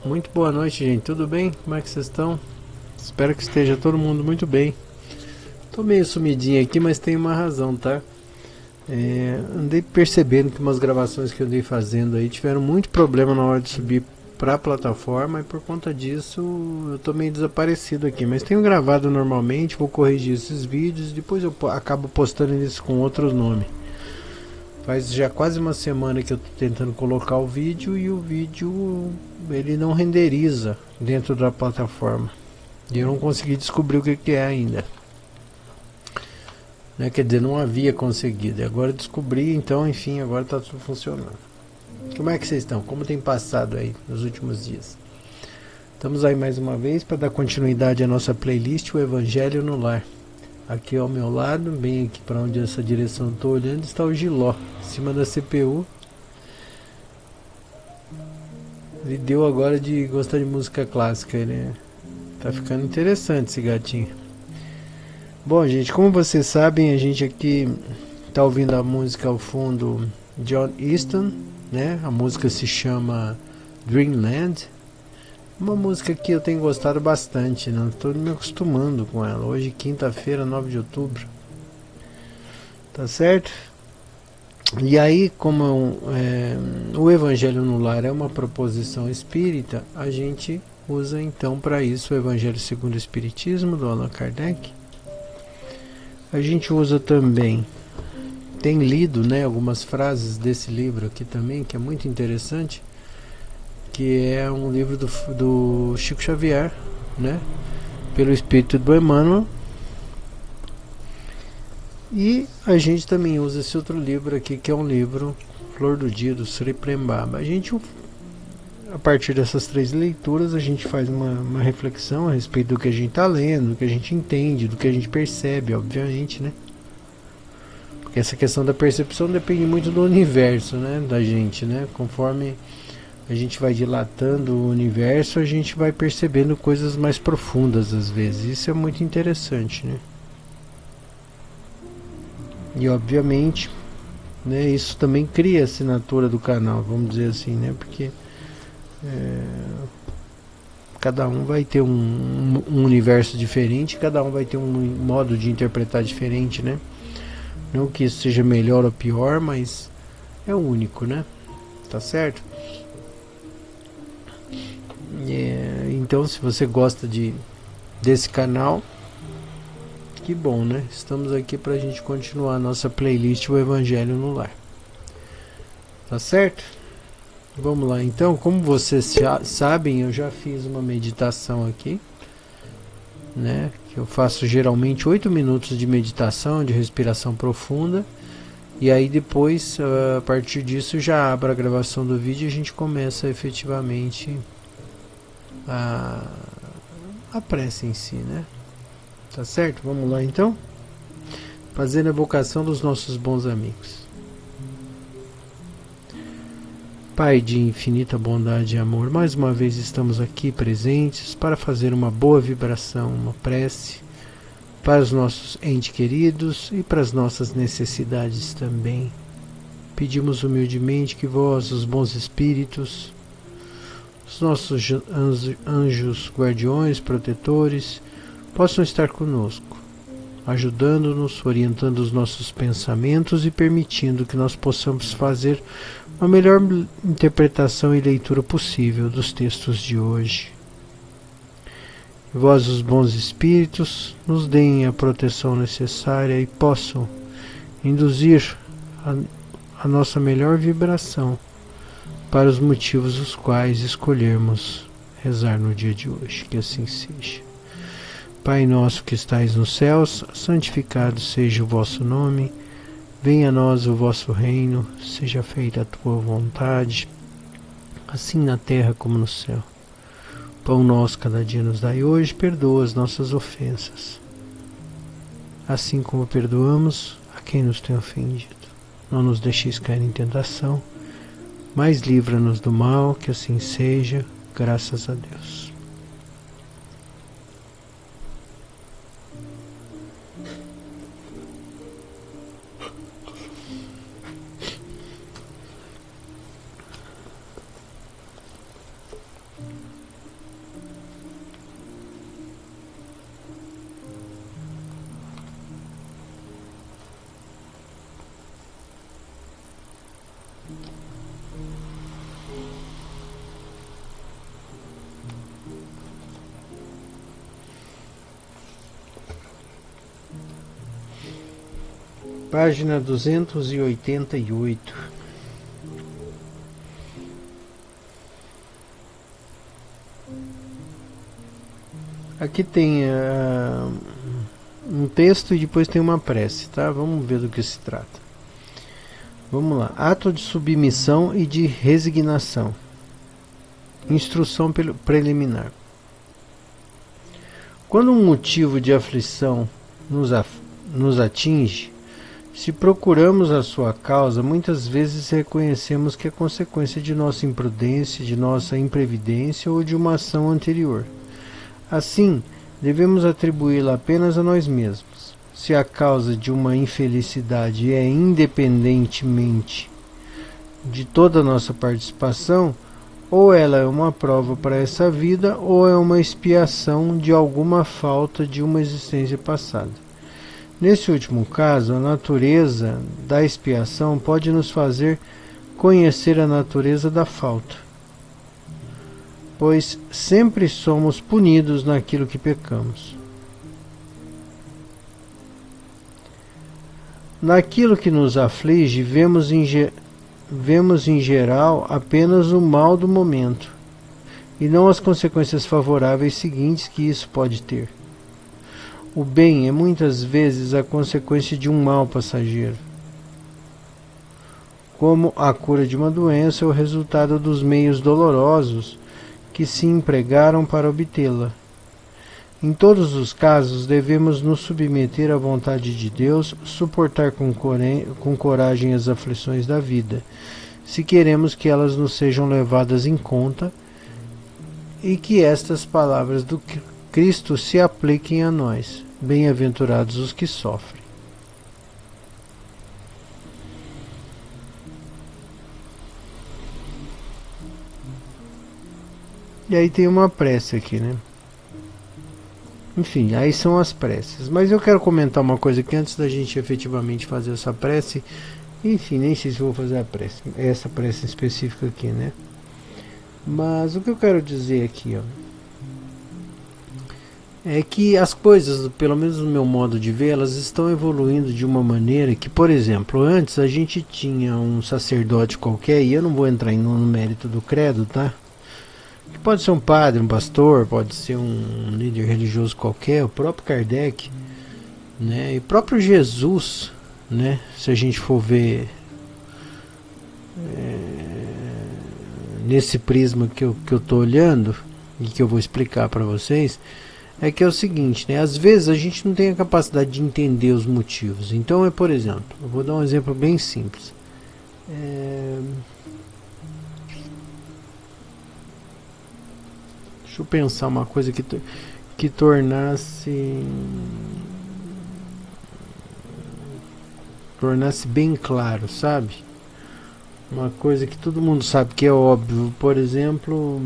Muito boa noite, gente. Tudo bem? Como é que vocês estão? Espero que esteja todo mundo muito bem. Tô meio sumidinho aqui, mas tem uma razão, tá? Andei percebendo que umas gravações que eu andei fazendo aí tiveram muito problema na hora de subir pra plataforma e por conta disso eu tô meio desaparecido aqui. Mas tenho gravado normalmente, vou corrigir esses vídeos, depois eu acabo postando eles com outros nomes. Faz já quase uma semana que eu tô tentando colocar o vídeo e o vídeo ele não renderiza dentro da plataforma. E eu não consegui descobrir o que é ainda. Né? Quer dizer, não havia conseguido. E agora descobri, então, enfim, agora está tudo funcionando. Como é que vocês estão? Como tem passado aí nos últimos dias? Estamos aí mais uma vez para dar continuidade à nossa playlist O Evangelho no Lar. Aqui ao meu lado, bem aqui para onde essa direção estou olhando, está o Giló, em cima da CPU. Ele deu agora de gostar de música clássica, né? Tá ficando interessante esse gatinho. Bom, gente, como vocês sabem, a gente aqui tá ouvindo a música ao fundo John Easton, né? A música se chama Dreamland. Uma música que eu tenho gostado bastante, né? Estou me acostumando com ela. Hoje, quinta-feira, 9 de outubro. Tá certo? E aí, como o Evangelho no Lar é uma proposição espírita, a gente usa então para isso o Evangelho segundo o Espiritismo, do Allan Kardec. A gente usa também, tem lido, né, algumas frases desse livro aqui também, que é muito interessante, que é um livro do Chico Xavier, né, pelo espírito do Emmanuel. E a gente também usa esse outro livro aqui, que é um livro Flor do Dia, do Sri Prembaba. A partir dessas três leituras, a gente faz uma reflexão a respeito do que a gente está lendo, do que a gente entende, do que a gente percebe, obviamente, né? Porque essa questão da percepção depende muito do universo, né, da gente, né? Conforme a gente vai dilatando o universo, a gente vai percebendo coisas mais profundas às vezes. Isso é muito interessante, né? E obviamente, né, isso também cria a assinatura do canal, vamos dizer assim, né? Porque cada um vai ter um universo diferente, cada um vai ter um modo de interpretar diferente, né? Não que isso seja melhor ou pior, mas é único, né? Tá certo? Então, se você gosta desse canal, que bom, né? Estamos aqui pra gente continuar a nossa playlist O Evangelho no Lar. Tá certo? Vamos lá, então. Como vocês já sabem, eu já fiz uma meditação aqui, né? Que eu faço geralmente 8 minutos de meditação, de respiração profunda. E aí depois, a partir disso, já abro a gravação do vídeo e a gente começa efetivamente a prece em si, né? Tá certo? Vamos lá então? Fazendo a evocação dos nossos bons amigos. Pai de infinita bondade e amor, mais uma vez estamos aqui presentes para fazer uma boa vibração, uma prece para os nossos entes queridos e para as nossas necessidades também. Pedimos humildemente que vós, os bons espíritos, os nossos anjos guardiões, protetores, possam estar conosco, ajudando-nos, orientando os nossos pensamentos e permitindo que nós possamos fazer a melhor interpretação e leitura possível dos textos de hoje. Vós, os bons espíritos, nos deem a proteção necessária e possam induzir a nossa melhor vibração para os motivos os quais escolhermos rezar no dia de hoje. Que assim seja. Pai nosso que estais nos céus, santificado seja o vosso nome. Venha a nós o vosso reino, seja feita a tua vontade, assim na terra como no céu. Pão nosso cada dia nos dai hoje, perdoa as nossas ofensas, assim como perdoamos a quem nos tem ofendido. Não nos deixeis cair em tentação, mas livra-nos do mal, que assim seja, graças a Deus. Página 288. Aqui tem um texto e depois tem uma prece, tá? Vamos ver do que se trata. Vamos lá. Ato de submissão e de resignação. Instrução preliminar. Quando um motivo de aflição nos atinge, se procuramos a sua causa, muitas vezes reconhecemos que é consequência de nossa imprudência, de nossa imprevidência ou de uma ação anterior. Assim, devemos atribuí-la apenas a nós mesmos. Se a causa de uma infelicidade é independentemente de toda a nossa participação, ou ela é uma prova para essa vida, ou é uma expiação de alguma falta de uma existência passada. Nesse último caso, a natureza da expiação pode nos fazer conhecer a natureza da falta, pois sempre somos punidos naquilo que pecamos. Naquilo que nos aflige, vemos em geral apenas o mal do momento, e não as consequências favoráveis seguintes que isso pode ter. O bem é muitas vezes a consequência de um mal passageiro, como a cura de uma doença ou o resultado dos meios dolorosos que se empregaram para obtê-la. Em todos os casos, devemos nos submeter à vontade de Deus, suportar com coragem as aflições da vida, se queremos que elas nos sejam levadas em conta e que estas palavras do Cristo se apliquem a nós. Bem-aventurados os que sofrem. E aí tem uma prece aqui, né? Enfim, aí são as preces. Mas eu quero comentar uma coisa aqui antes da gente efetivamente fazer essa prece. Enfim, nem sei se vou fazer a prece, essa prece específica aqui, né? Mas o que eu quero dizer aqui, ó, é que as coisas, pelo menos no meu modo de ver, elas estão evoluindo de uma maneira que, por exemplo, antes a gente tinha um sacerdote qualquer, e eu não vou entrar no mérito do credo, tá? Que pode ser um padre, um pastor, pode ser um líder religioso qualquer, o próprio Kardec, né? E o próprio Jesus, né? Se a gente for ver nesse prisma que eu tô olhando e que eu vou explicar para vocês, é que é o seguinte, né? Às vezes a gente não tem a capacidade de entender os motivos. Então, por exemplo, eu vou dar um exemplo bem simples. Deixa eu pensar uma coisa que tornasse bem claro, sabe? Uma coisa que todo mundo sabe que é óbvio. Por exemplo,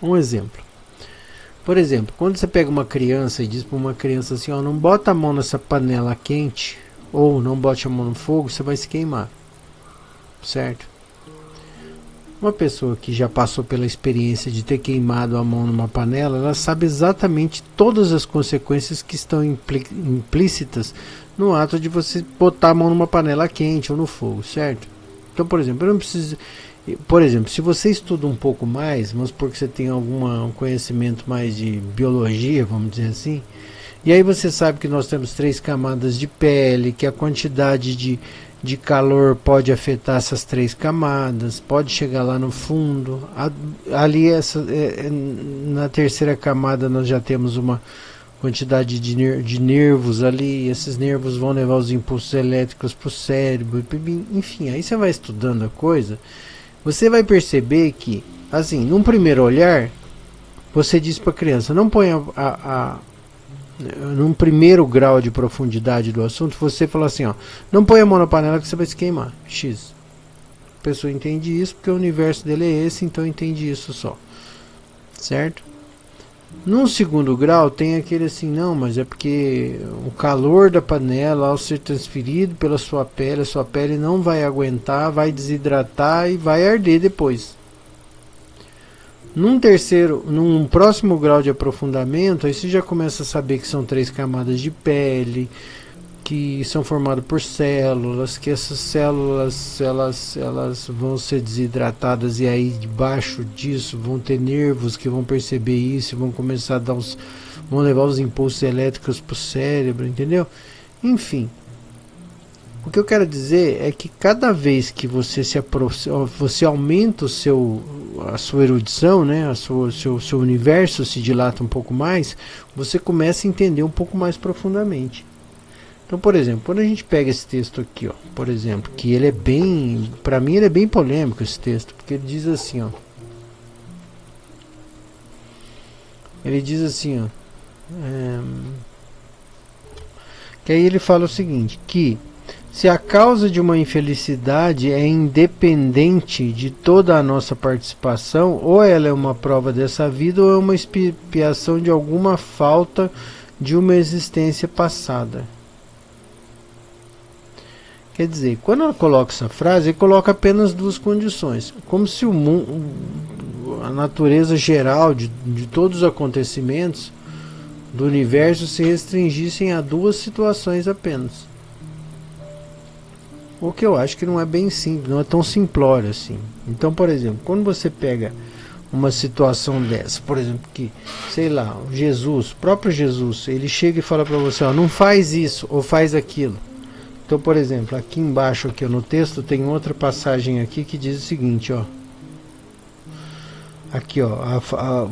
um exemplo. Por exemplo, quando você pega uma criança e diz para uma criança assim, ó, não bota a mão nessa panela quente, ou não bote a mão no fogo, você vai se queimar, certo? Uma pessoa que já passou pela experiência de ter queimado a mão numa panela, ela sabe exatamente todas as consequências que estão implícitas no ato de você botar a mão numa panela quente ou no fogo, certo? Então, por exemplo, eu não preciso... Por exemplo, se você estuda um pouco mais, mas porque você tem algum conhecimento mais de biologia, vamos dizer assim, e aí você sabe que nós temos 3 camadas de pele, que a quantidade de calor pode afetar essas 3 camadas, pode chegar lá no fundo. Ali, na terceira camada, nós já temos uma quantidade de nervos ali, e esses nervos vão levar os impulsos elétricos para o cérebro, enfim, aí você vai estudando a coisa, você vai perceber que, assim, num primeiro olhar, você diz para a criança, não põe num primeiro grau de profundidade do assunto, você fala assim, ó, não põe a mão na panela que você vai se queimar, X. A pessoa entende isso porque o universo dele é esse, então entende isso só, certo? Num segundo grau tem aquele assim, não, mas é porque o calor da panela ao ser transferido pela sua pele, a sua pele não vai aguentar, vai desidratar e vai arder depois. Num próximo grau de aprofundamento, aí você já começa a saber que são 3 camadas de pele, que são formadas por células, que essas células elas vão ser desidratadas e aí debaixo disso vão ter nervos que vão perceber isso, vão começar a vão levar os impulsos elétricos para o cérebro, entendeu? Enfim, o que eu quero dizer é que cada vez que você você aumenta a sua erudição, né, seu universo se dilata um pouco mais, você começa a entender um pouco mais profundamente. Então, por exemplo, quando a gente pega esse texto aqui, ó, por exemplo, que ele é bem, para mim ele é bem polêmico esse texto, porque ele diz assim, ó, que aí ele fala o seguinte, que se a causa de uma infelicidade é independente de toda a nossa participação, ou ela é uma prova dessa vida, ou é uma expiação de alguma falta de uma existência passada. Quer dizer, quando ela coloca essa frase, ele coloca apenas 2 condições. Como se a natureza geral de todos os acontecimentos do universo se restringissem a 2 situações apenas. O que eu acho que não é bem simples, não é tão simplório assim. Então, por exemplo, quando você pega uma situação dessa, por exemplo, que, sei lá, o próprio Jesus, ele chega e fala para você, ó, não faz isso ou faz aquilo. Então, por exemplo, aqui embaixo aqui no texto tem outra passagem aqui que diz o seguinte, ó. Aqui, ó,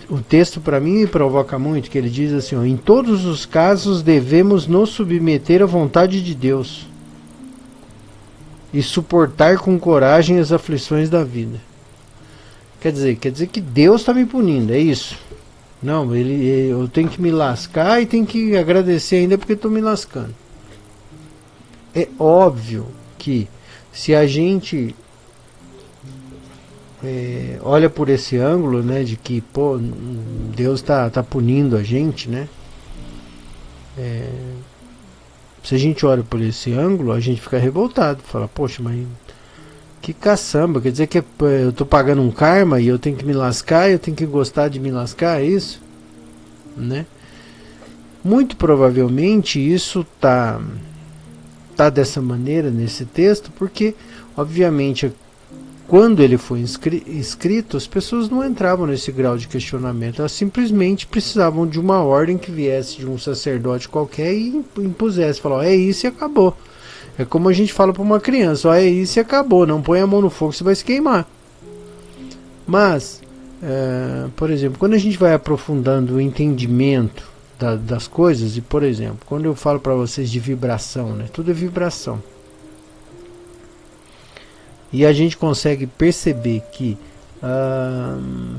o texto para mim me provoca muito, que ele diz assim, ó, em todos os casos devemos nos submeter à vontade de Deus e suportar com coragem as aflições da vida. Quer dizer que Deus está me punindo, é isso? Não, eu tenho que me lascar e tenho que agradecer ainda porque estou me lascando. É óbvio que se a gente olha por esse ângulo, né, de que pô, Deus tá punindo a gente, né? Se a gente olha por esse ângulo, a gente fica revoltado, fala, poxa, mas que caçamba, quer dizer que eu tô pagando um karma e eu tenho que me lascar, eu tenho que gostar de me lascar, é isso? Né? Muito provavelmente isso tá dessa maneira nesse texto, porque obviamente quando ele foi escrito, as pessoas não entravam nesse grau de questionamento, elas simplesmente precisavam de uma ordem que viesse de um sacerdote qualquer e impusesse, falou, é isso e acabou. É como a gente fala para uma criança, ó, é isso e acabou, não põe a mão no fogo, você vai se queimar. Mas, por exemplo, quando a gente vai aprofundando o entendimento das coisas, e por exemplo, quando eu falo para vocês de vibração, né, tudo é vibração. E a gente consegue perceber que,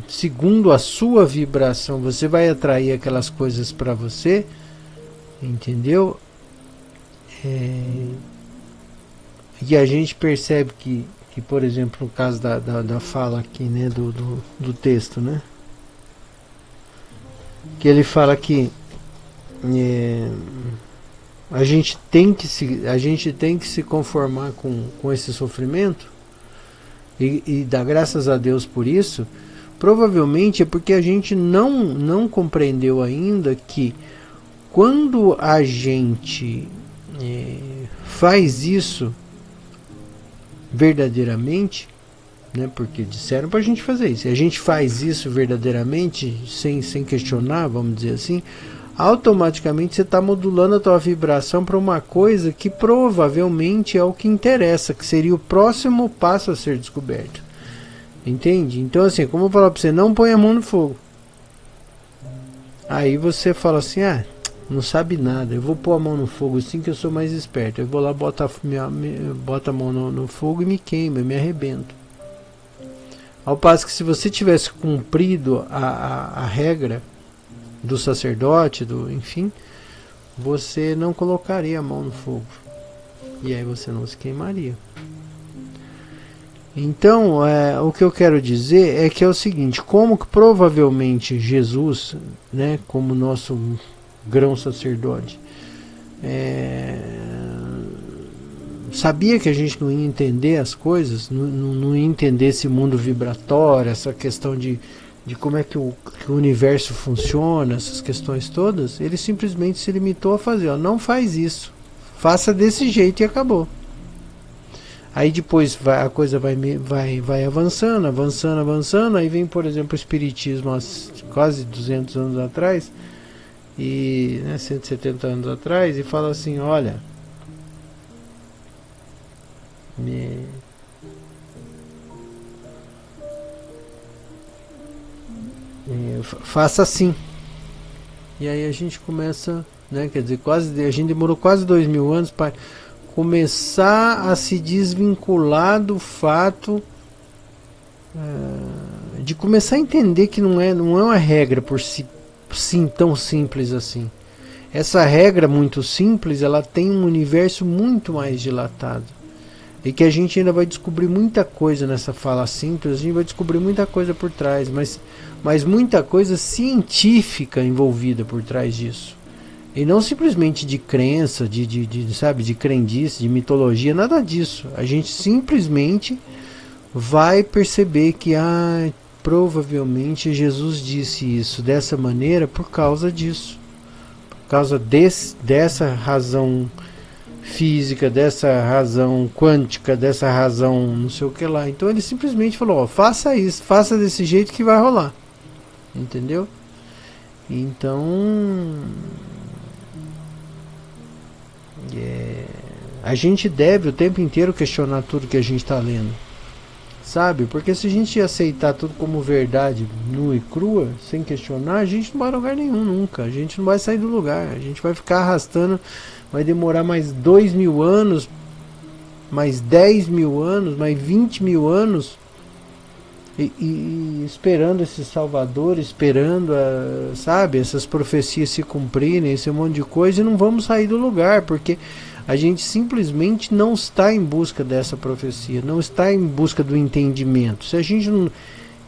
segundo a sua vibração, você vai atrair aquelas coisas para você, entendeu? E a gente percebe que, por exemplo, no caso da fala aqui, né, do texto, né, que ele fala que a gente tem que se conformar com esse sofrimento e dar graças a Deus por isso. Provavelmente é porque a gente não compreendeu ainda que quando a gente faz isso verdadeiramente, né, porque disseram para a gente fazer isso, e a gente faz isso verdadeiramente sem questionar, vamos dizer assim, automaticamente você está modulando a tua vibração para uma coisa que provavelmente é o que interessa, que seria o próximo passo a ser descoberto. Entende? Então assim, como eu falar para você, não põe a mão no fogo. Aí você fala assim, não sabe nada, eu vou pôr a mão no fogo assim que eu sou mais esperto. Eu vou lá, boto a mão no fogo e me queimo, eu me arrebento. Ao passo que se você tivesse cumprido a regra do sacerdote, enfim, você não colocaria a mão no fogo. E aí você não se queimaria. Então, o que eu quero dizer é que é o seguinte, como que provavelmente Jesus, né, como nosso grão sacerdote, sabia que a gente não ia entender as coisas, não ia entender esse mundo vibratório, essa questão de como é que o universo funciona, essas questões todas. Ele simplesmente se limitou a fazer, ó, não faz isso, faça desse jeito e acabou. Aí depois a coisa vai avançando, aí vem, por exemplo, o Espiritismo há quase 200 anos atrás, e 170 anos atrás, e fala assim, olha, faça assim. E aí a gente começa, né, quer dizer, a gente demorou quase 2000 anos para começar a se desvincular do fato de começar a entender que não é uma regra por si sim tão simples assim. Essa regra muito simples, ela tem um universo muito mais dilatado. E que a gente ainda vai descobrir muita coisa nessa fala simples, a gente vai descobrir muita coisa por trás, mas muita coisa científica envolvida por trás disso. E não simplesmente de crença, sabe, de crendice, de mitologia, nada disso. A gente simplesmente vai perceber que provavelmente Jesus disse isso dessa maneira por causa disso. Por causa dessa razão física, dessa razão quântica, dessa razão não sei o que lá. Então ele simplesmente falou, ó, faça isso, faça desse jeito que vai rolar. Entendeu? Então a gente deve o tempo inteiro questionar tudo que a gente está lendo, sabe? Porque se a gente aceitar tudo como verdade nua e crua, sem questionar, a gente não vai a lugar nenhum nunca. A gente não vai sair do lugar, a gente vai ficar arrastando. Vai demorar mais 2000 anos, mais 10.000 anos, mais 20.000 anos e esperando esse Salvador, esperando sabe, essas profecias se cumprirem, esse monte de coisa, e não vamos sair do lugar, porque a gente simplesmente não está em busca dessa profecia, não está em busca do entendimento. Se a gente não,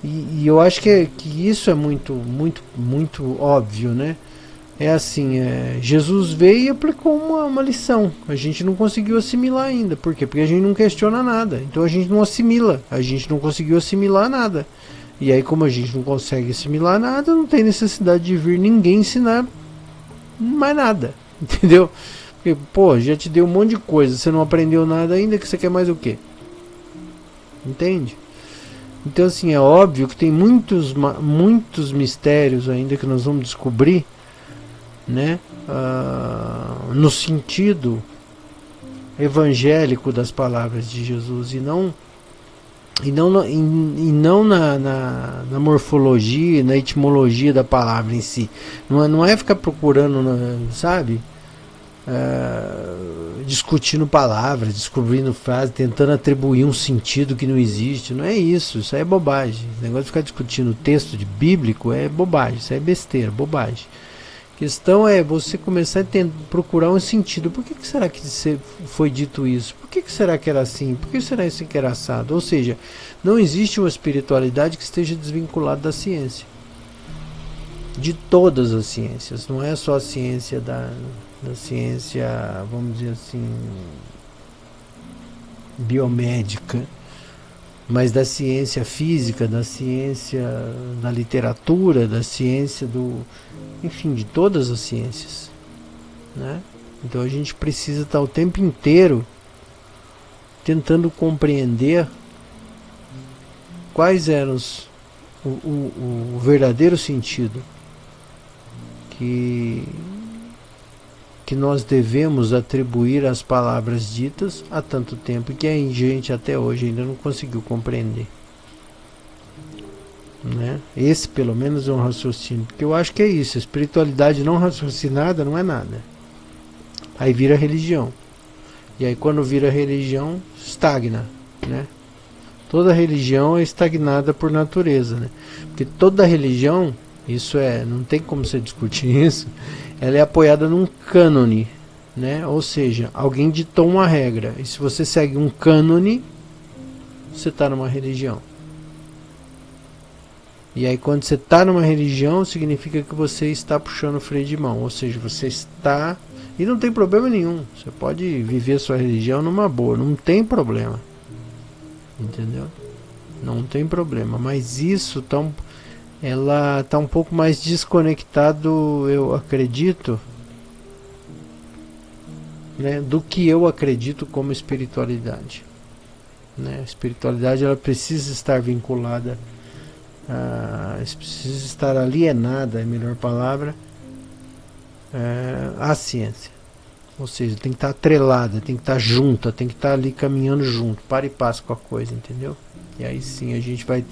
e eu acho que isso é muito, muito, muito óbvio, né? É assim, Jesus veio e aplicou uma lição. A gente não conseguiu assimilar ainda. Por quê? Porque a gente não questiona nada. Então a gente não assimila. A gente não conseguiu assimilar nada. E aí, como a gente não consegue assimilar nada, não tem necessidade de vir ninguém ensinar mais nada. Entendeu? Porque, pô, já te deu um monte de coisa. Você não aprendeu nada ainda, que você quer mais o quê? Entende? Então, assim, é óbvio que tem muitos mistérios ainda que nós vamos descobrir, né, no sentido evangélico das palavras de Jesus, e não na morfologia, na etimologia da palavra em si. Não é ficar procurando, sabe, discutindo palavras, descobrindo frases, tentando atribuir um sentido que não existe. Não é isso, isso aí é bobagem. O negócio de ficar discutindo o texto bíblico é bobagem, isso é besteira, bobagem. A questão é você começar a procurar um sentido. Por que será que foi dito isso? Por que será que era assim? Por que será isso que era assado? Ou seja, não existe uma espiritualidade que esteja desvinculada da ciência. De todas as ciências. Não é só a ciência da ciência, vamos dizer assim, biomédica, mas da ciência física, da ciência da literatura, da ciência enfim, de todas as ciências, né? Então a gente precisa estar o tempo inteiro tentando compreender quais eram o verdadeiro sentido que nós devemos atribuir às palavras ditas há tanto tempo, e que a gente até hoje ainda não conseguiu compreender, né? Esse pelo menos é um raciocínio, porque eu acho que é isso, a espiritualidade não raciocinada não é nada, aí vira religião, e aí quando vira religião estagna, né? Toda religião é estagnada por natureza, né? Porque toda religião, isso não tem como você discutir isso, ela é apoiada num cânone, né? Ou seja, alguém ditou uma regra, e se você segue um cânone, você está numa religião. E aí quando você está numa religião, significa que você está puxando o freio de mão, ou seja, você está E não tem problema nenhum. Você pode viver sua religião numa boa, não tem problema. Entendeu? Não tem problema. Mas isso ela tá um pouco mais desconectado, eu acredito, né, do que eu acredito como espiritualidade. Né? A espiritualidade, ela precisa estar vinculada, precisa estar alienada, é a melhor palavra, à ciência. Ou seja, tem que estar atrelada, tem que estar junta, tem que estar ali caminhando junto, para e passo com a coisa, entendeu? E aí sim a gente vai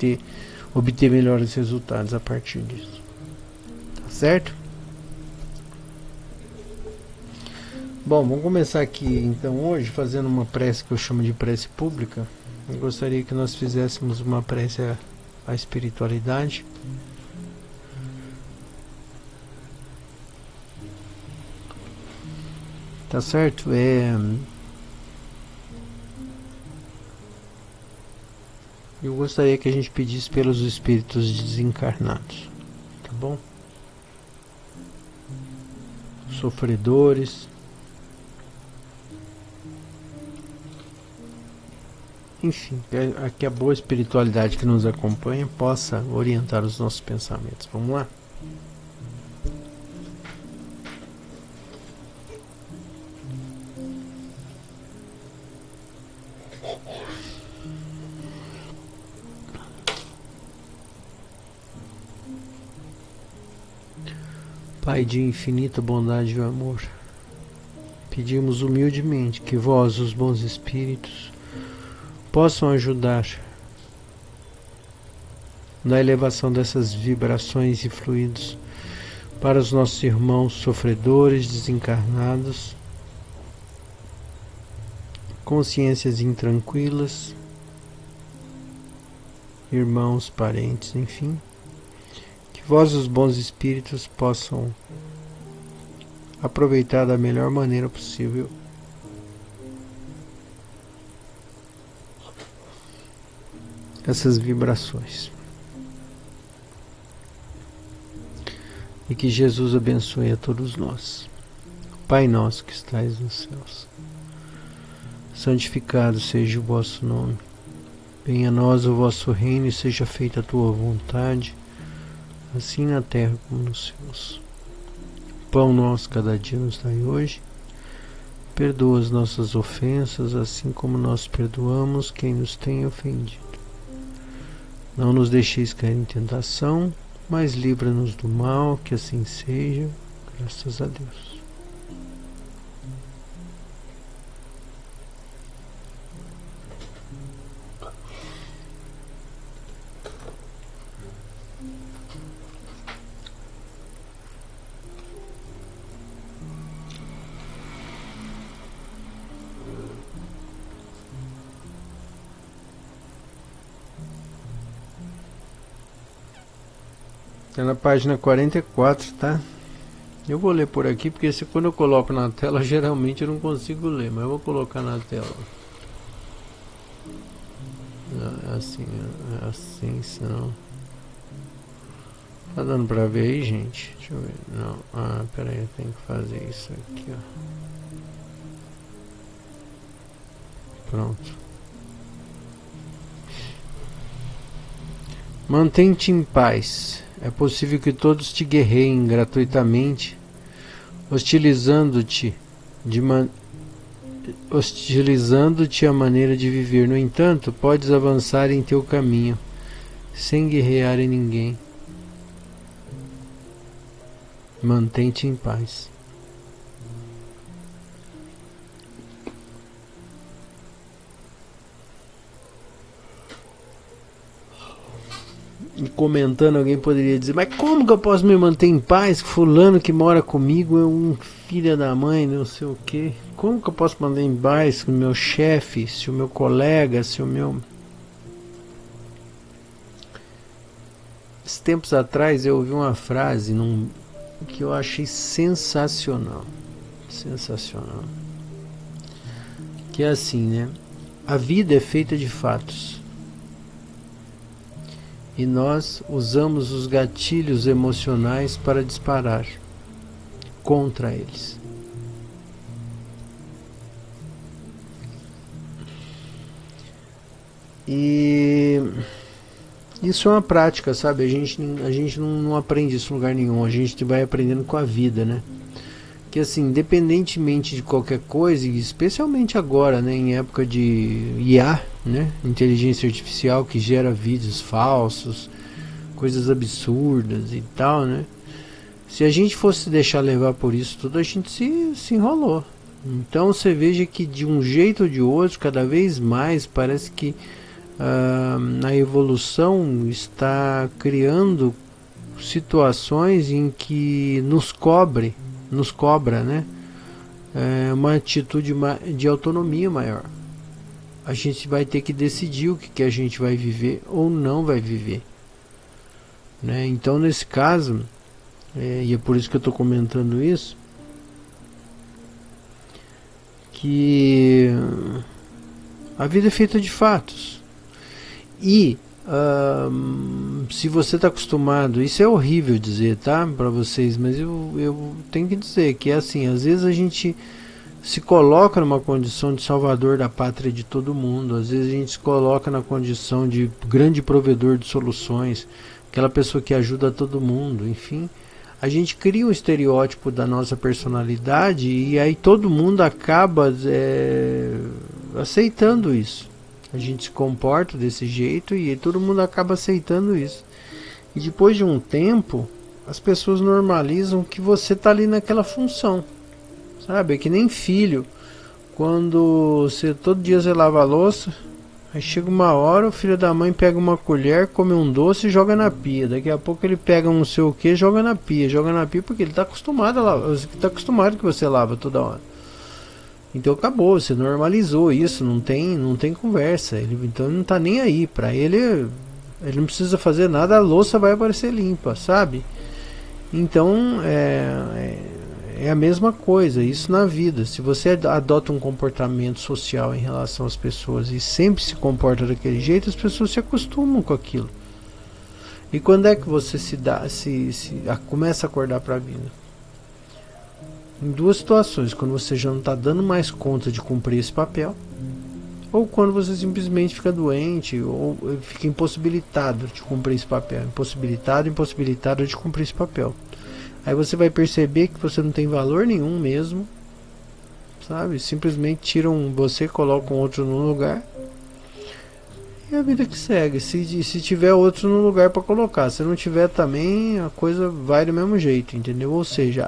obter melhores resultados a partir disso. Tá certo? Bom, vamos começar aqui então hoje fazendo uma prece que eu chamo de prece pública. Eu gostaria que nós fizéssemos uma prece à espiritualidade. Tá certo? Eu gostaria que a gente pedisse pelos espíritos desencarnados, tá bom? Sofredores, enfim, que a boa espiritualidade que nos acompanha possa orientar os nossos pensamentos. Vamos lá? Pai de infinita bondade e amor, pedimos humildemente que vós, os bons espíritos, possam ajudar na elevação dessas vibrações e fluidos para os nossos irmãos sofredores, desencarnados, consciências intranquilas, irmãos, parentes, enfim. Vós, os bons espíritos, possam aproveitar da melhor maneira possível essas vibrações. E que Jesus abençoe a todos nós. Pai nosso que estais nos céus, santificado seja o vosso nome. Venha a nós o vosso reino e seja feita a tua vontade, assim na terra como nos céus. O pão nosso cada dia nos dai hoje. Perdoa as nossas ofensas, assim como nós perdoamos quem nos tem ofendido. Não nos deixeis cair em tentação, mas livra-nos do mal, que assim seja, graças a Deus. Tá na página 44, tá? Eu vou ler por aqui, porque quando eu coloco na tela, geralmente eu não consigo ler, mas eu vou colocar na tela. É assim, senão... Tá dando pra ver aí, gente? Deixa eu ver. Não, pera aí, eu tenho que fazer isso aqui, ó. Pronto. Mantém-te em paz. É possível que todos te guerreiem gratuitamente, hostilizando-te a maneira de viver. No entanto, podes avançar em teu caminho, sem guerrear em ninguém. Mantém-te em paz. E comentando, alguém poderia dizer: mas como que eu posso me manter em paz? Fulano que mora comigo é um filho da mãe, não sei o que. Como que eu posso manter em paz com o meu chefe, se o meu colega, se o meu... Esses tempos atrás eu ouvi uma frase que eu achei sensacional. Sensacional. Que é assim, né? A vida é feita de fatos. E nós usamos os gatilhos emocionais para disparar contra eles. E isso é uma prática, sabe? A gente não aprende isso em lugar nenhum, a gente vai aprendendo com a vida, né? Que assim, independentemente de qualquer coisa, e especialmente agora, né, em época de IA, né, inteligência artificial que gera vídeos falsos, coisas absurdas e tal, né? Se a gente fosse deixar levar por isso tudo, a gente se enrolou. Então você veja que de um jeito ou de outro, cada vez mais parece que a evolução está criando situações em que nos cobra, né? Uma atitude de autonomia maior. A gente vai ter que decidir o que a gente vai viver ou não vai viver, né? Então nesse caso, e é por isso que eu estou comentando isso, que a vida é feita de fatos. E se você está acostumado, isso é horrível dizer, tá, para vocês, mas eu tenho que dizer que é assim, às vezes a gente se coloca numa condição de salvador da pátria de todo mundo, às vezes a gente se coloca na condição de grande provedor de soluções, aquela pessoa que ajuda todo mundo, enfim, a gente cria um estereótipo da nossa personalidade e aí todo mundo acaba aceitando isso. A gente se comporta desse jeito e todo mundo acaba aceitando isso. E depois de um tempo, as pessoas normalizam que você está ali naquela função. Sabe? É que nem filho. Quando você todo dia você lava a louça, aí chega uma hora, o filho da mãe pega uma colher, come um doce e joga na pia. Daqui a pouco ele pega um não sei o que, joga na pia porque ele está acostumado a lavar, está acostumado que você lava toda hora. Então acabou, você normalizou isso, não tem conversa. Então ele não tá nem aí, pra ele não precisa fazer nada, a louça vai aparecer limpa, sabe? Então é a mesma coisa, isso na vida. Se você adota um comportamento social em relação às pessoas e sempre se comporta daquele jeito, as pessoas se acostumam com aquilo. E quando é que você começa a acordar para a vida? Em duas situações, quando você já não está dando mais conta de cumprir esse papel, ou quando você simplesmente fica doente ou fica impossibilitado de cumprir esse papel, impossibilitado de cumprir esse papel. Aí você vai perceber que você não tem valor nenhum mesmo, sabe? Simplesmente tiram você, colocam outro no lugar. E a vida que segue. Se tiver outro no lugar para colocar, se não tiver também, a coisa vai do mesmo jeito, entendeu? Ou seja,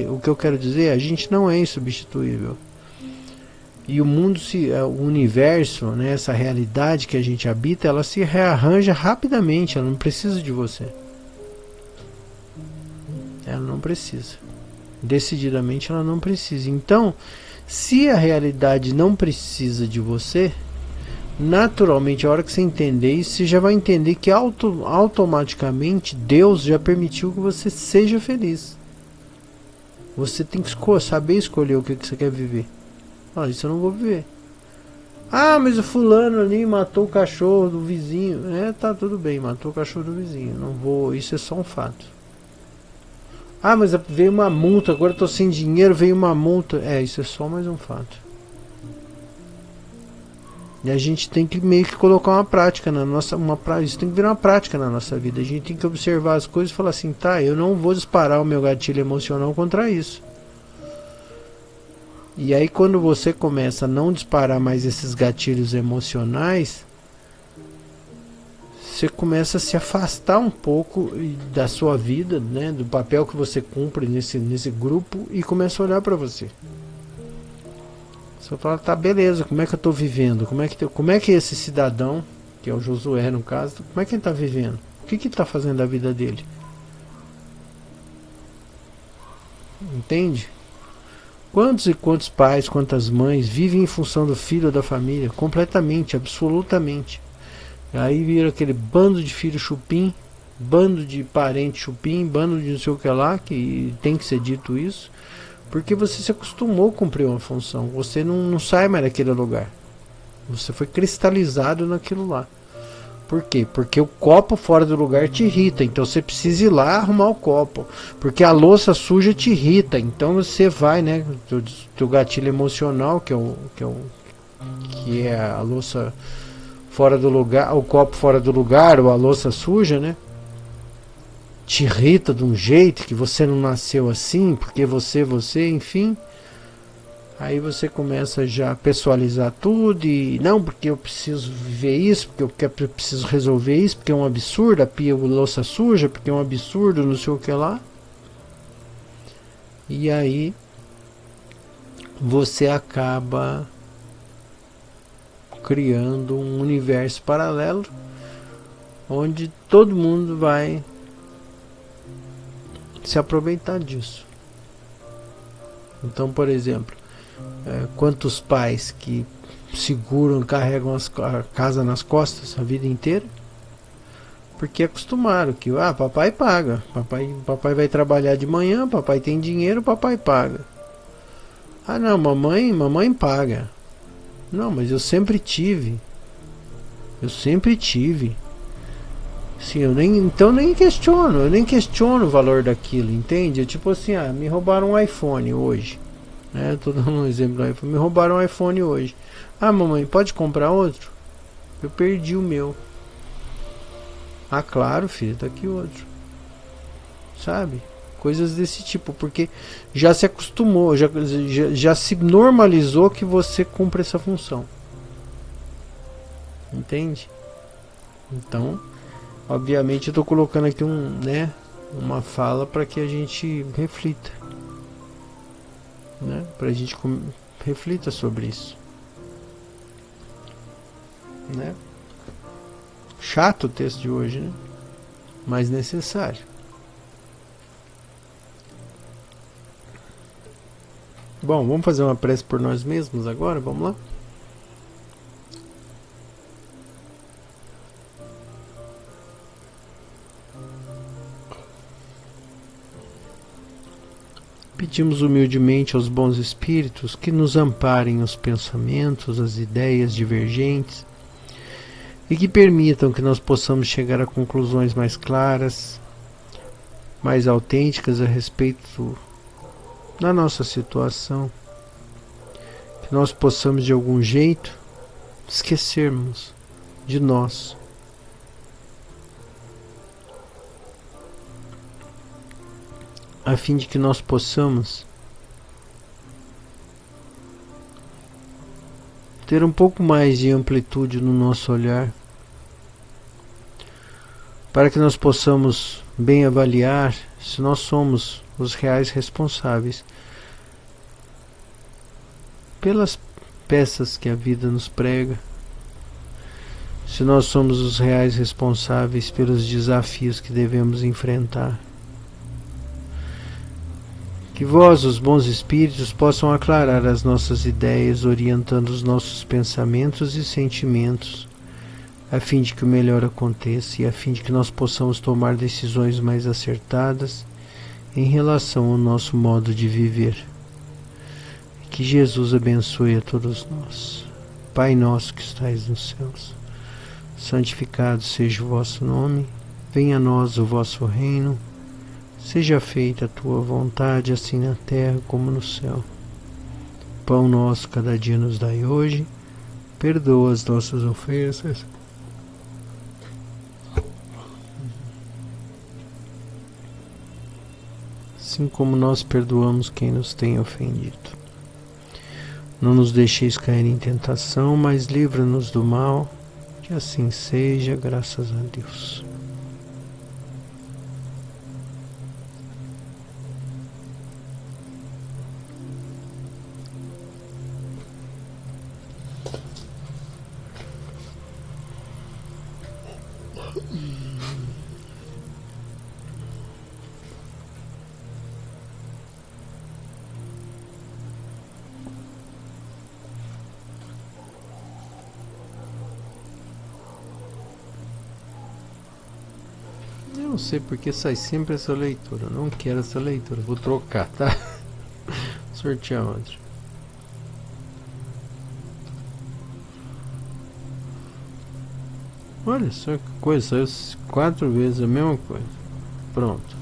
o que eu quero dizer, a gente não é insubstituível. E o mundo, o universo, né, essa realidade que a gente habita, ela se rearranja rapidamente, ela não precisa de você. Ela não precisa. Decididamente ela não precisa. Então, se a realidade não precisa de você, naturalmente, a hora que você entender isso, você já vai entender que automaticamente Deus já permitiu que você seja feliz. Você tem que saber escolher o que você quer viver. Isso eu não vou viver. Mas o fulano ali matou o cachorro do vizinho. Tá tudo bem, matou o cachorro do vizinho. Não vou, isso é só um fato. Mas veio uma multa, agora eu tô sem dinheiro, veio uma multa. Isso é só mais um fato. E a gente tem que meio que colocar uma prática na nossa, isso tem que virar uma prática na nossa vida. A gente tem que observar as coisas e falar assim, eu não vou disparar o meu gatilho emocional contra isso. E aí quando você começa a não disparar mais esses gatilhos emocionais, você começa a se afastar um pouco da sua vida, né, do papel que você cumpre nesse grupo e começa a olhar para você. Você fala, beleza, como é que eu estou vivendo? Como é que esse cidadão, que é o Josué no caso, como é que ele está vivendo? O que ele está fazendo da vida dele? Entende? Quantos e quantos pais, quantas mães vivem em função do filho ou da família? Completamente, absolutamente. Aí vira aquele bando de filho chupim, bando de parente chupim, bando de não sei o que lá, que tem que ser dito isso. Porque você se acostumou a cumprir uma função. Você não sai mais daquele lugar. Você foi cristalizado naquilo lá. Por quê? Porque o copo fora do lugar te irrita. Então você precisa ir lá arrumar o copo. Porque a louça suja te irrita. Então você vai, né? Teu gatilho emocional, que é a louça fora do lugar, o copo fora do lugar, ou a louça suja, né? Te irrita de um jeito que você não nasceu assim, porque você, enfim. Aí você começa já a pessoalizar tudo e não, porque eu preciso viver isso, porque eu preciso resolver isso, porque é um absurdo, a pia louça suja, porque é um absurdo, não sei o que lá. E aí você acaba criando um universo paralelo onde todo mundo vai se aproveitar disso. Então, por exemplo, quantos pais que seguram, carregam a casa nas costas a vida inteira, porque acostumaram que papai paga, papai vai trabalhar de manhã, papai tem dinheiro, papai paga. Não, mamãe paga. Não, mas eu sempre tive. Sim, eu nem questiono o valor daquilo, entende? Tipo assim, me roubaram um iPhone hoje, né? Tô dando um exemplo do iPhone. Me roubaram um iPhone hoje. Mamãe, pode comprar outro? Eu perdi o meu. Claro, filho, tá aqui outro. Sabe? Coisas desse tipo, porque já se acostumou, já se normalizou que você cumpre essa função. Entende? Então, obviamente eu tô colocando aqui uma fala para que a gente reflita, né? Para a gente reflita sobre isso, né? Chato o texto de hoje, né? Mas necessário. Bom, vamos fazer uma prece por nós mesmos agora, vamos lá? Pedimos humildemente aos bons espíritos que nos amparem os pensamentos, as ideias divergentes e que permitam que nós possamos chegar a conclusões mais claras, mais autênticas a respeito da nossa situação, que nós possamos de algum jeito esquecermos de nós, a fim de que nós possamos ter um pouco mais de amplitude no nosso olhar, para que nós possamos bem avaliar se nós somos os reais responsáveis pelas peças que a vida nos prega, se nós somos os reais responsáveis pelos desafios que devemos enfrentar. Que vós, os bons espíritos, possam aclarar as nossas ideias, orientando os nossos pensamentos e sentimentos, a fim de que o melhor aconteça e a fim de que nós possamos tomar decisões mais acertadas em relação ao nosso modo de viver. Que Jesus abençoe a todos nós. Pai nosso que estais nos céus, santificado seja o vosso nome, venha a nós o vosso reino, seja feita a tua vontade, assim na terra como no céu. Pão nosso cada dia nos dai hoje, perdoa as nossas ofensas, assim como nós perdoamos quem nos tem ofendido. Não nos deixeis cair em tentação, mas livra-nos do mal, que assim seja, graças a Deus. Eu não sei porque sai sempre essa leitura. Eu não quero essa leitura. Vou trocar, tá? Sortear outra. Olha só que coisa. Saiu 4 vezes a mesma coisa. Pronto.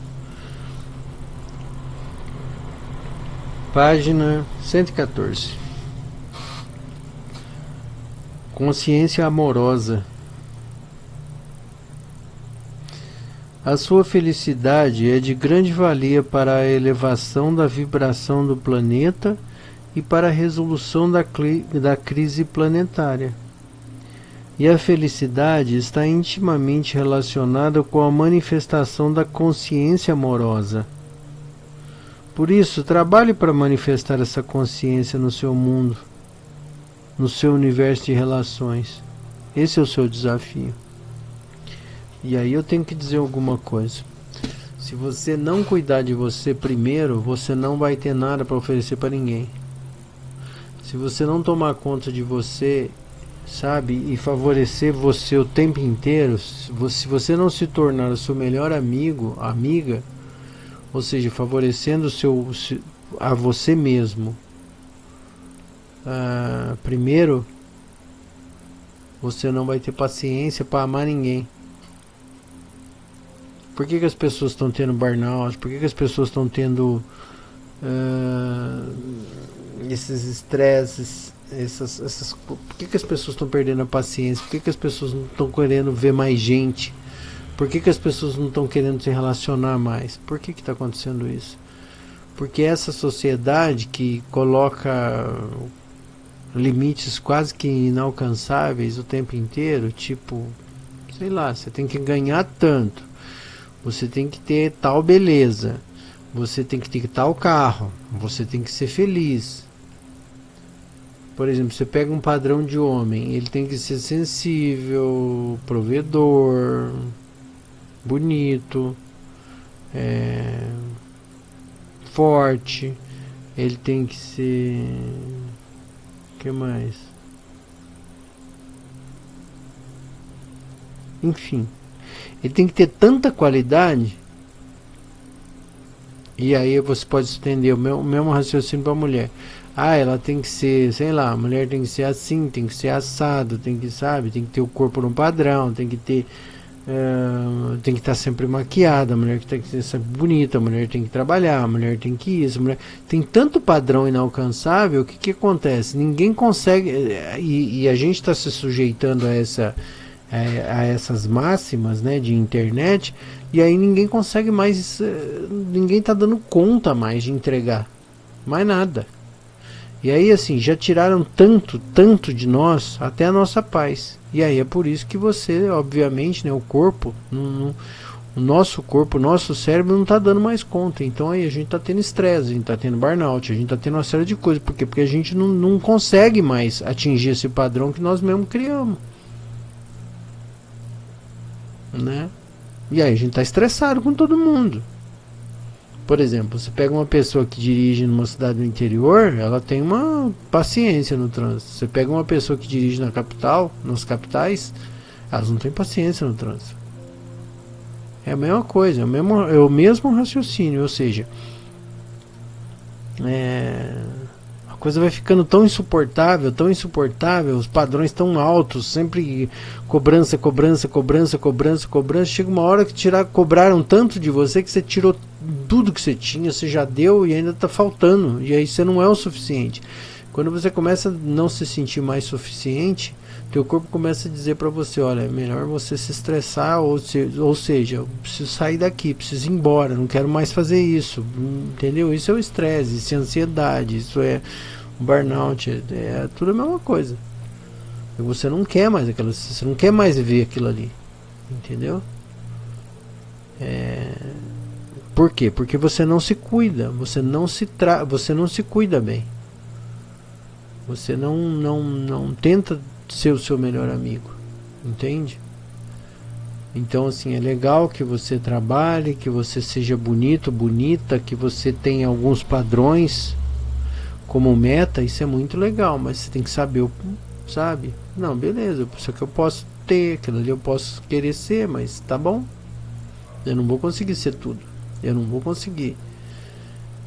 Página 114. Consciência amorosa. A sua felicidade é de grande valia para a elevação da vibração do planeta e para a resolução da crise planetária. E a felicidade está intimamente relacionada com a manifestação da consciência amorosa. Por isso, trabalhe para manifestar essa consciência no seu mundo, no seu universo de relações. Esse é o seu desafio. E aí eu tenho que dizer alguma coisa. Se você não cuidar de você primeiro, você não vai ter nada para oferecer para ninguém. Se você não tomar conta de você, sabe, e favorecer você o tempo inteiro, se você não se tornar o seu melhor amigo, amiga, ou seja, favorecendo a você mesmo, primeiro, você não vai ter paciência para amar ninguém. Por que as pessoas estão tendo burnout? Por que as pessoas estão tendo esses estresses? Por que as pessoas estão perdendo a paciência? Por que as pessoas não estão querendo ver mais gente? Por que as pessoas não estão querendo se relacionar mais? Por que está acontecendo isso? Porque essa sociedade que coloca limites quase que inalcançáveis o tempo inteiro, tipo, sei lá, você tem que ganhar tanto, você tem que ter tal beleza, você tem que ter tal carro, você tem que ser feliz. Por exemplo, você pega um padrão de homem, ele tem que ser sensível, provedor, bonito, forte, ele tem que ser... O que mais? Enfim, ele tem que ter tanta qualidade. E aí você pode estender o mesmo raciocínio para a mulher. Ela tem que ser, sei lá, a mulher tem que ser assim, tem que ser assado, tem que, sabe, tem que ter o corpo no padrão, tem que ter, tem que estar sempre maquiada, a mulher tem que ser sempre bonita, a mulher tem que trabalhar, a mulher tem que isso, a mulher tem tanto padrão inalcançável. O que acontece? Ninguém consegue, e a gente está se sujeitando a essas máximas, né, de internet, e aí ninguém consegue mais, ninguém está dando conta mais de entregar mais nada. E aí assim, já tiraram tanto de nós, até a nossa paz. E aí é por isso que você, obviamente, né, o corpo, o nosso corpo, o nosso cérebro não está dando mais conta. Então aí a gente está tendo estresse, a gente está tendo burnout, a gente está tendo uma série de coisas. Por quê? Porque a gente não consegue mais atingir esse padrão que nós mesmos criamos, né? E aí a gente está estressado com todo mundo. Por exemplo, você pega uma pessoa que dirige numa cidade do interior, ela tem uma paciência no trânsito. Você pega uma pessoa que dirige na capital, nas capitais, elas não têm paciência no trânsito. É a mesma coisa, é o mesmo raciocínio, ou seja, a coisa vai ficando tão insuportável, os padrões tão altos, sempre cobrança, chega uma hora que cobraram tanto de você que você tirou tudo que você tinha, você já deu e ainda está faltando, e aí você não é o suficiente. Quando você começa a não se sentir mais suficiente, teu corpo começa a dizer para você, olha, é melhor você se estressar, ou seja, eu preciso sair daqui, preciso ir embora, não quero mais fazer isso, entendeu? Isso é o estresse, isso é ansiedade, isso é o burnout, é tudo a mesma coisa. Você não quer mais aquilo, você não quer mais ver aquilo ali, entendeu? Por quê? Porque você não se cuida, você não se cuida bem. Você não tenta ser o seu melhor amigo, entende? Então assim, é legal que você trabalhe, que você seja bonito, bonita, que você tenha alguns padrões como meta, isso é muito legal, mas você tem que saber, sabe? Não, beleza, isso aqui eu posso ter, aquilo ali eu posso querer ser, mas tá bom, eu não vou conseguir ser tudo, eu não vou conseguir.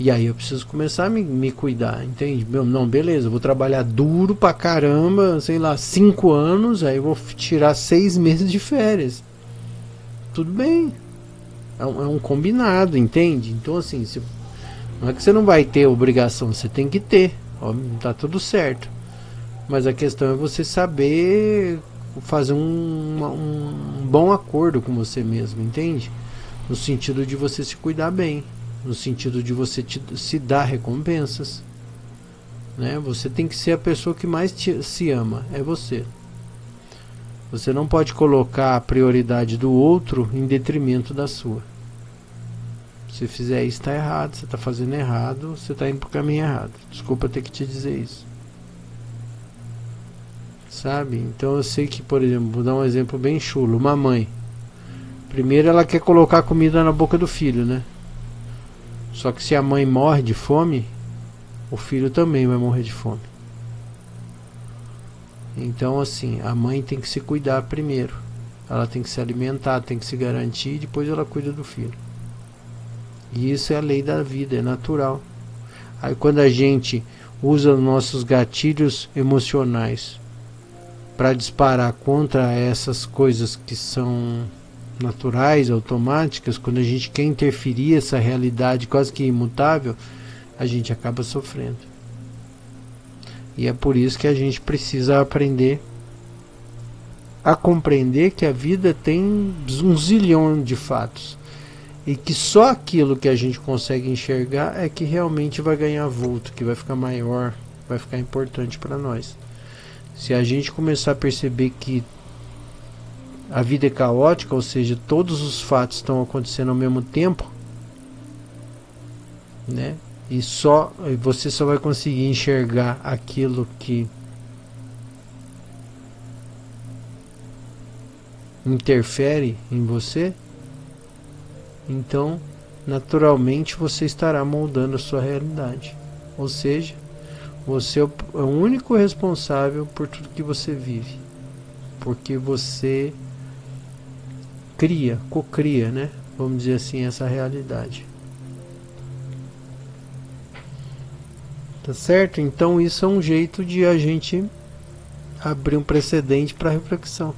E aí eu preciso começar a me cuidar, entende? Não, beleza, eu vou trabalhar duro pra caramba, sei lá, 5 anos, aí eu vou tirar 6 meses de férias. Tudo bem. É um combinado, entende? Então assim, não é que você não vai ter obrigação, você tem que ter. Ó, tá tudo certo. Mas a questão é você saber fazer um bom acordo com você mesmo, entende? No sentido de você se cuidar bem, no sentido de você se dar recompensas, né? Você tem que ser a pessoa que mais se ama, é você. Você não pode colocar a prioridade do outro em detrimento da sua. Se fizer isso, está errado, você está fazendo errado, você está indo para o caminho errado. Desculpa ter que te dizer isso. Sabe? Então eu sei que, por exemplo, vou dar um exemplo bem chulo. Uma mãe, primeiro ela quer colocar comida na boca do filho, né? Só que se a mãe morre de fome, o filho também vai morrer de fome. Então assim, a mãe tem que se cuidar primeiro. Ela tem que se alimentar, tem que se garantir, e depois ela cuida do filho. E isso é a lei da vida, é natural. Aí quando a gente usa nossos gatilhos emocionais para disparar contra essas coisas que são naturais, automáticas, quando a gente quer interferir essa realidade quase que imutável, a gente acaba sofrendo. E é por isso que a gente precisa aprender a compreender que a vida tem um zilhão de fatos e que só aquilo que a gente consegue enxergar é que realmente vai ganhar vulto, que vai ficar maior, vai ficar importante para nós. Se a gente começar a perceber que a vida é caótica, ou seja, todos os fatos estão acontecendo ao mesmo tempo, né? E você só vai conseguir enxergar aquilo que interfere em você, então naturalmente você estará moldando a sua realidade. Ou seja, você é o único responsável por tudo que você vive, porque você cocria, né? Vamos dizer assim, essa realidade. Tá certo? Então isso é um jeito de a gente abrir um precedente para reflexão.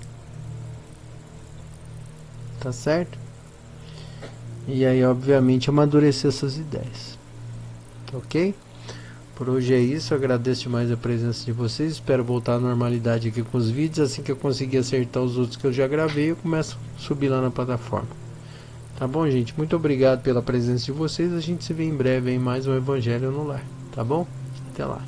Tá certo? E aí, obviamente, amadurecer essas ideias. Ok? Por hoje é isso. Eu agradeço demais a presença de vocês. Espero voltar à normalidade aqui com os vídeos. Assim que eu conseguir acertar os outros que eu já gravei, eu começo a subir lá na plataforma. Tá bom, gente? Muito obrigado pela presença de vocês. A gente se vê em breve em mais um Evangelho no Lar. Tá bom? Até lá.